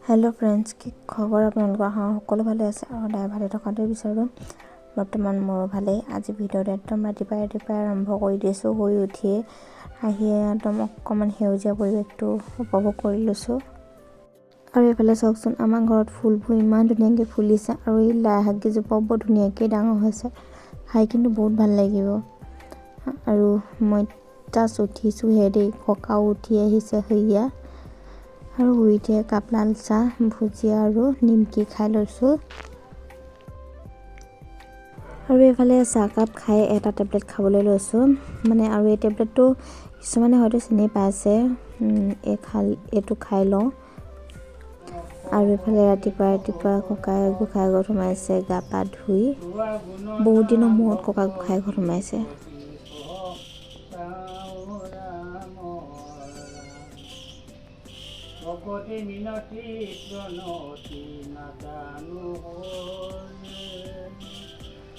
hello friends কি খবৰ আপোনালোকৰ সকলো ভালে আছে আৰু দাই ভালে থকাটো বিচাৰো বৰ্তমান মোৰ ভালে আজি ভিডিঅ'টো একদম ৰাতিপুৱাই আৰম্ভ কৰি দিছো হৈ উঠি আহি একদম অকমান হেউজীয়া পৰিৱেশটো উপভোগ কৰি লৈছো আৰু এফালে চাওকচোন আমাৰ ঘৰত ফুলবোৰ ইমান ধুনীয়াকৈ ফুলিছে আৰু এই লাই শাকজোপা বহুত ধুনীয়াকৈ ডাঙৰ হৈছে খাই কিন্তু বহুত ভাল লাগিব আৰু মই তাত উঠিছো হেৰি ককাও উঠি আহিছে হইয়া আৰু উইতে কাপ লাল চাহ ভুজিয়া আৰু নিমকি খাই লৈছো আৰু এফালে চাহ কাপ খাই এটা টেবলেট খাবলৈ লৈছো মানে আৰু এই টেবলেটটো কিছুমানে হয়তো চিনি পাইছে এটো খাই লও আৰু এফালে ৰাতিপুৱা ককাই গোখাই ঘৰত সোমাইছে গা পা ধুই বহুত দিনৰ মূৰত ককা গোখাই ঘৰত সোমাইছে ভগতে মিনতি প্ৰণতি নাজানো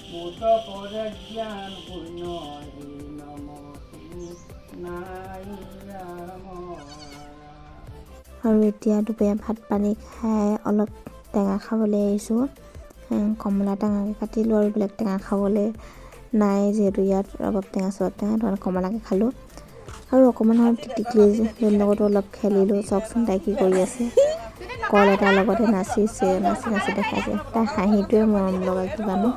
মুত পৰে জ্ঞান শূন্য নমতি নাই ৰাম আৰু এতিয়া দুপৰীয়া ভাত পানী খাই অলপ টেঙা খাবলৈ আহিছো কমলা টেঙাকে কাটিলো আৰু বেলেগ টেঙা খাবলৈ নাই যেহেতু ইয়াত অলপ টেঙা চব টেঙা কমলাকে খালো আৰু অকমান হয় টিকলি লগতো অলপ খেলিলো চাওকচোন তাই কি কৰি আছে কল এটাৰ লগতে নাচি দেখাইছে তাই হাঁহিটোৱে মৰম লগা কিবানো